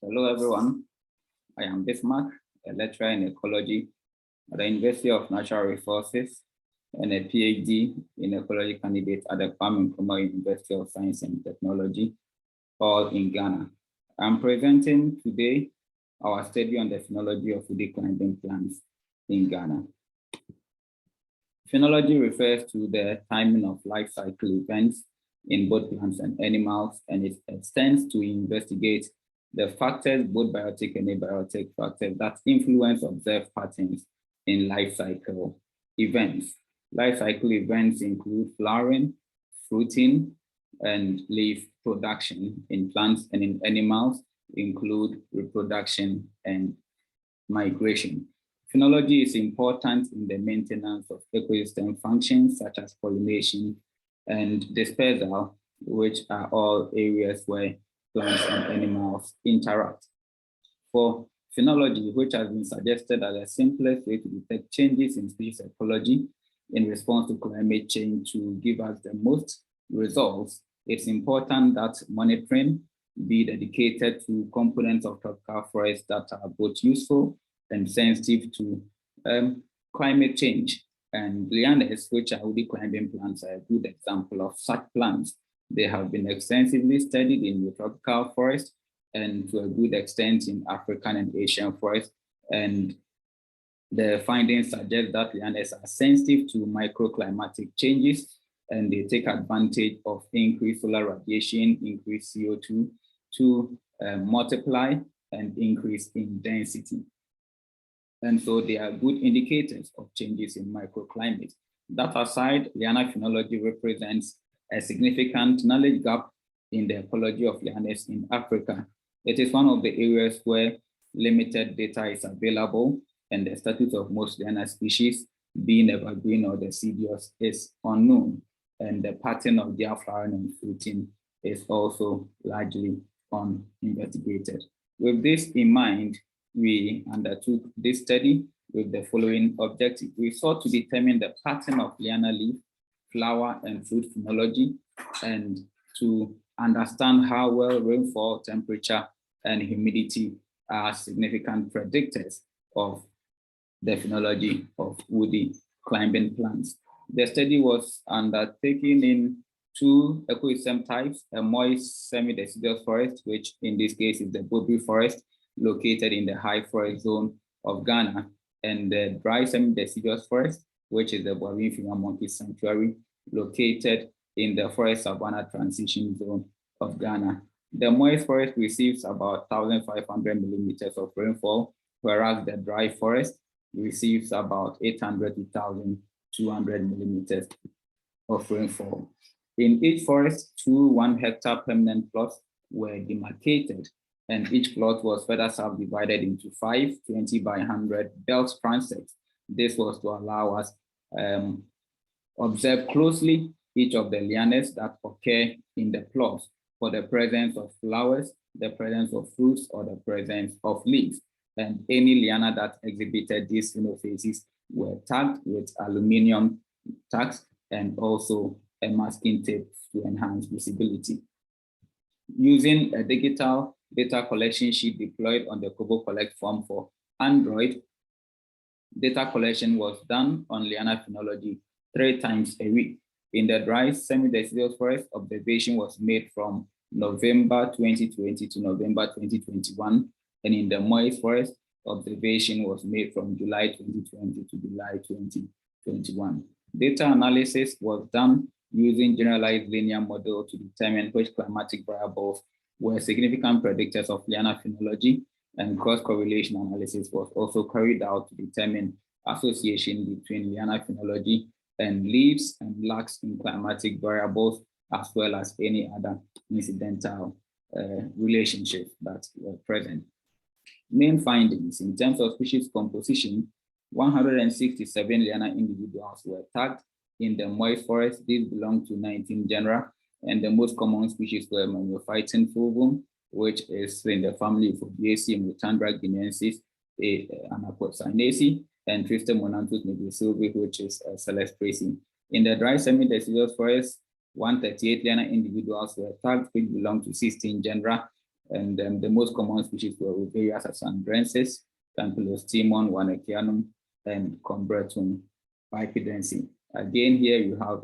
Hello, everyone. I am Bismarck, a lecturer in ecology at the University of Natural Resources and a PhD in ecology candidate at the Kwame Nkrumah University of Science and Technology, all in Ghana. I'm presenting today our study on the phenology of woody climbing plants in Ghana. Phenology refers to the timing of life cycle events in both plants and animals, and it extends to investigate the factors, both biotic and abiotic factors, that influence observed patterns in life cycle events. Life cycle events include flowering, fruiting, and leaf production. In plants and in animals include reproduction and migration. Phenology is important in the maintenance of ecosystem functions such as pollination and dispersal, which are all areas where plants and animals interact. For phenology, which has been suggested as the simplest way to detect changes in species ecology in response to climate change to give us the most results, it's important that monitoring be dedicated to components of tropical forests that are both useful and sensitive to climate change. And lianas, which are woody climbing plants, are a good example of such plants. They have been extensively studied in the tropical forest and to a good extent in African and Asian forests. And the findings suggest that lianas are sensitive to microclimatic changes, and they take advantage of increased solar radiation, increased CO2 to multiply and increase in density. And so they are good indicators of changes in microclimate. That aside, liana phenology represents a significant knowledge gap in the ecology of lianas in Africa. It is one of the areas where limited data is available, and the status of most liana species, being evergreen or deciduous, is unknown, and the pattern of their flowering and fruiting is also largely uninvestigated. With this in mind, we undertook this study with the following objective. We sought to determine the pattern of liana leaf, flower, and fruit phenology, and to understand how well rainfall, temperature, and humidity are significant predictors of the phenology of woody climbing plants. The study was undertaken in two ecosystem types: a moist semi-deciduous forest, which in this case is the Bobi forest, located in the high forest zone of Ghana, and the dry semi-deciduous forest, which is the Boabin female monkey sanctuary, located in the forest savanna transition zone of Ghana. The moist forest receives about 1,500 millimeters of rainfall, whereas the dry forest receives about 800 to 1,200 millimeters of rainfall. In each forest, 2 1-hectare permanent plots were demarcated, and each plot was further subdivided into 5 20 by 100 belt transects. This was to allow us observe closely each of the lianas that occur in the plot for the presence of flowers, the presence of fruits, or the presence of leaves. And any liana that exhibited these phenotypes were tagged with aluminum tags and also a masking tape to enhance visibility. Using a digital data collection sheet deployed on the Kobo Collect form for Android, data collection was done on liana phenology 3 times a week. In the dry semi-deciduous forest, observation was made from November 2020 to November 2021, and in the moist forest, observation was made from July 2020 to July 2021. Data analysis was done using generalized linear model to determine which climatic variables were significant predictors of liana phenology, and cross-correlation analysis was also carried out to determine association between liana phenology and leaves and lacks in climatic variables, as well as any other incidental relationships that were present. Main findings: in terms of species composition, 167 liana individuals were tagged in the moist forest. These belong to 19 genera, and the most common species were Mammiophyton fulvum, which is in the family of Obiaceae, Mutandra guineensis, Anapocynaceae, and Tristomonanthus nigrosilvi, which is Celespraceae. In the dry semi-deciduous forest, 138 liana individuals were tagged, which belong to 16 genera, And the most common species were Ovarius asandrensis, Campylostemon wanackianum, and Combretum bipidense. Again, here you have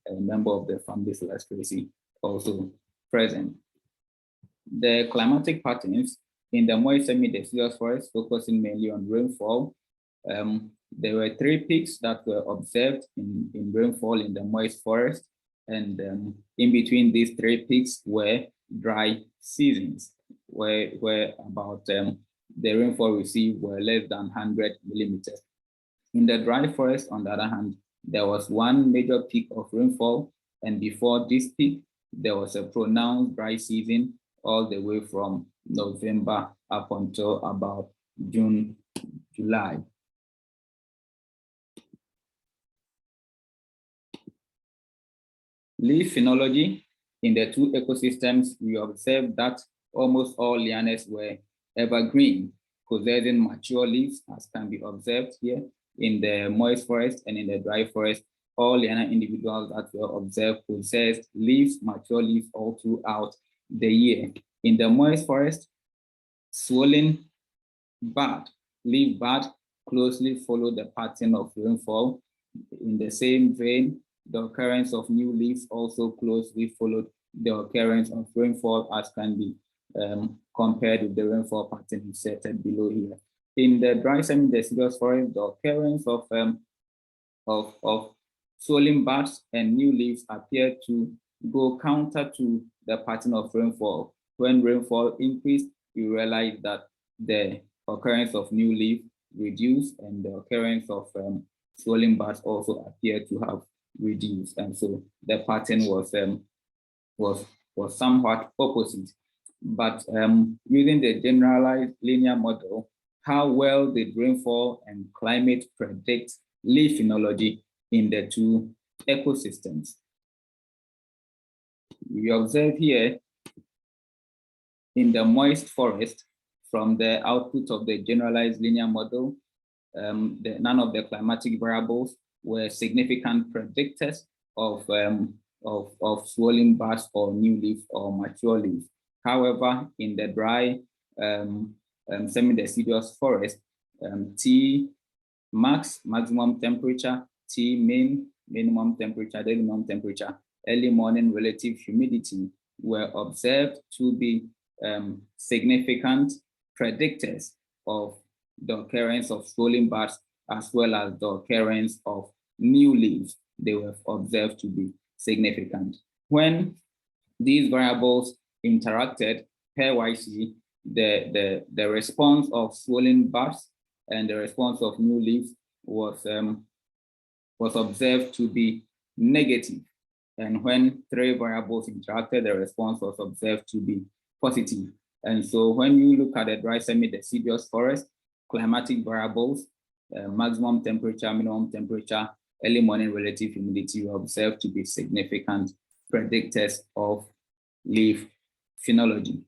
a member of the family Celastraceae also present. The climatic patterns in the moist semi-deciduous forest, focusing mainly on rainfall. There were 3 peaks that were observed in rainfall in the moist forest, and in between these 3 peaks were dry seasons, where about the rainfall received were less than 100 millimeters. In the dry forest, on the other hand, there was 1 major peak of rainfall, and before this peak, there was a pronounced dry season all the way from November up until about June, July. Leaf phenology. In the 2 ecosystems, we observed that almost all lianas were evergreen, possessing mature leaves, as can be observed here. In the moist forest and in the dry forest, all liana individuals that were observed possessed leaves, mature leaves, all throughout the year. In the moist forest, swollen bud, leaf bud closely follow the pattern of rainfall. In the same vein, the occurrence of new leaves also closely followed the occurrence of rainfall, as can be compared with the rainfall pattern inserted below here. In the dry semi-deciduous forest, the occurrence of swollen buds and new leaves appear to go counter to the pattern of rainfall. When rainfall increased, you realize that the occurrence of new leaf reduced, and the occurrence of swollen buds also appeared to have reduced, and so the pattern was somewhat opposite. But using the generalized linear model, how well did rainfall and climate predict leaf phenology in the 2 ecosystems? We observe here in the moist forest, from the output of the generalized linear model, none of the climatic variables were significant predictors of swollen buds or new leaf or mature leaf. However, in the dry semi-deciduous forest, T max, maximum temperature, T min, minimum temperature, daily minimum temperature, early morning relative humidity were observed to be significant predictors of the occurrence of swollen buds as well as the occurrence of new leaves. They were observed to be significant. When these variables interacted pairwisely, the response of swollen buds and the response of new leaves was observed to be negative. And when 3 variables interacted, the response was observed to be positive. And so when you look at the dry semi-deciduous forest, climatic variables, maximum temperature, minimum temperature, early morning relative humidity were observed to be significant predictors of leaf phenology.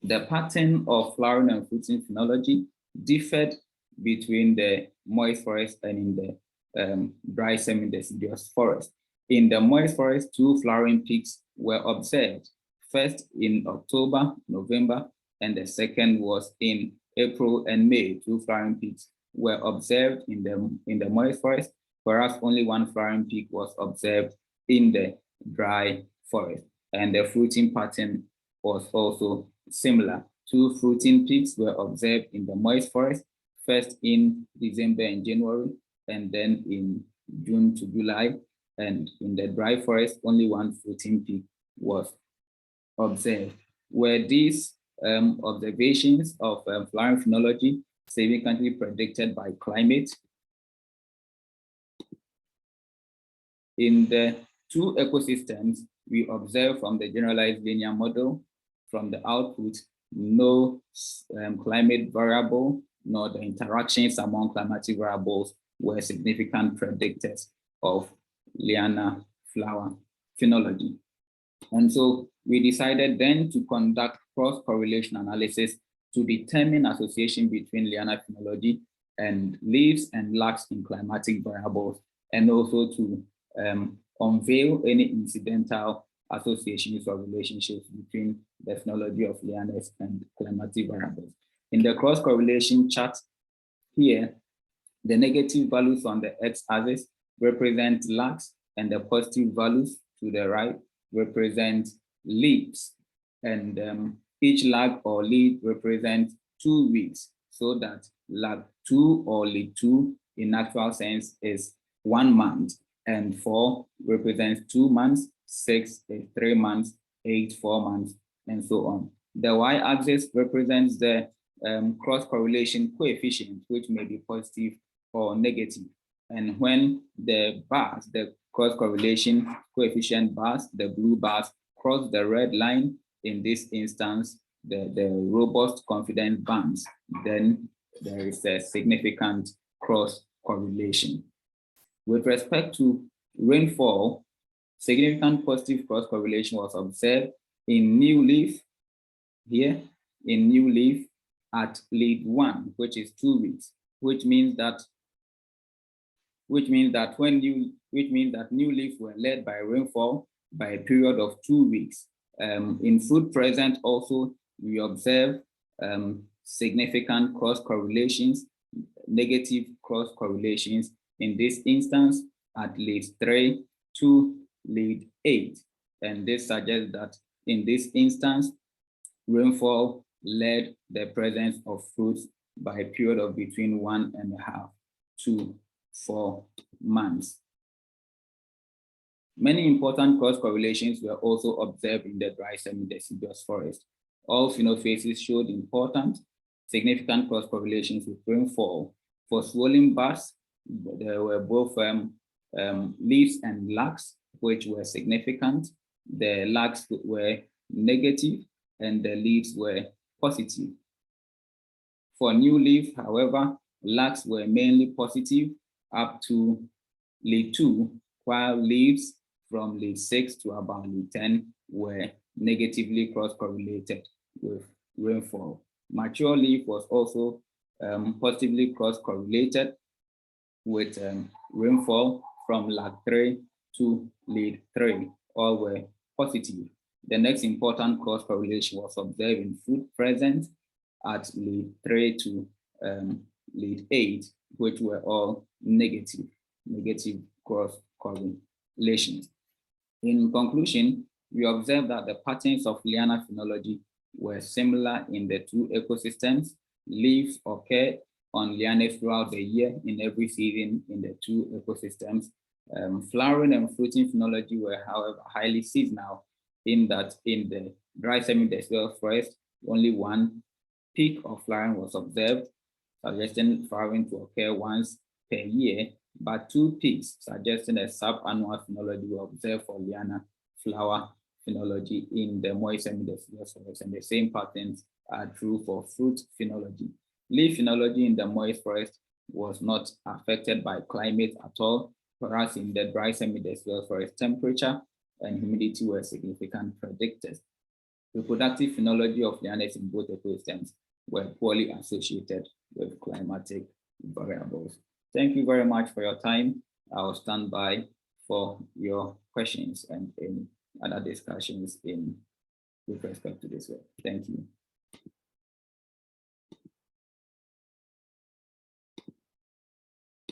The pattern of flowering and fruiting phenology differed between the moist forest and in the dry semi-deciduous forest. In the moist forest, 2 flowering peaks were observed. First in October, November, and the second was in April and May. 2 flowering peaks were observed in the moist forest, whereas only 1 flowering peak was observed in the dry forest. And the fruiting pattern was also similar. 2 fruiting peaks were observed in the moist forest, first in December and January, and then in June to July. And in the dry forest, only 1 fruiting peak was observed. Were these observations of flowering phenology significantly predicted by climate? In the 2 ecosystems, we observe from the generalized linear model, from the output, no climate variable, nor the interactions among climatic variables were significant predictors of liana flower phenology. And so we decided then to conduct cross-correlation analysis to determine association between liana phenology and leaves and lacks in climatic variables, and also to unveil any incidental associations or relationships between the phenology of lianas and climatic variables. In the cross-correlation chart here, the negative values on the x-axis represent lags, and the positive values to the right represent leads. And each lag or lead represents 2 weeks, so that lag 2 or lead 2 in actual sense is 1 month, and 4 represents 2 months, 6 is 3 months, 8 4 months, and so on. The y-axis represents the cross-correlation coefficient, which may be positive or negative. And when the bars, the cross-correlation coefficient bars, the blue bars, cross the red line, in this instance, the robust confidence bands, then there is a significant cross-correlation. With respect to rainfall, significant positive cross-correlation was observed in new leaf here, in new leaf at lead 1, which is 2 weeks, which means that new leaves were led by rainfall by a period of 2 weeks. In fruit present also, we observe significant cross-correlations, negative cross-correlations in this instance at lead 3 to lead 8. And this suggests that in this instance, rainfall led the presence of fruits by a period of between 1.5 to 4 months. Many important cross-correlations were also observed in the dry semi-deciduous forest. All phenophases showed important, significant cross-correlations with rainfall. For swollen buds, there were both leaves and lags, which were significant. The lags were negative and the leaves were positive. For new leaf, however, lags were mainly positive up to lead 2, while leaves from lead 6 to about lead 10 were negatively cross-correlated with rainfall. Mature leaf was also positively cross-correlated with rainfall from lag 3 to lead 3. All were positive. The next important cross-correlation was observed in fruit present at lead 3 to lead 8, which were all negative cross-correlations. In conclusion, we observed that the patterns of liana phenology were similar in the two ecosystems. Leaves occur on lianas throughout the year in every season in the two ecosystems. Flowering and fruiting phenology were, however, highly seasonal, in that in the dry semi-deciduous forest, only one peak of flowering was observed, suggesting flowering to occur once per year, but 2 peaks, suggesting a sub-annual phenology were observed for liana flower phenology in the moist semi-deciduous forest, and the same patterns are true for fruit phenology. Leaf phenology in the moist forest was not affected by climate at all, whereas in the dry semi-deciduous forest, temperature and humidity were significant predictors. Reproductive phenology of lianas in both ecosystems were poorly associated with climatic variables. Thank you very much for your time. I'll stand by for your questions and any other discussions with respect to this work. Thank you.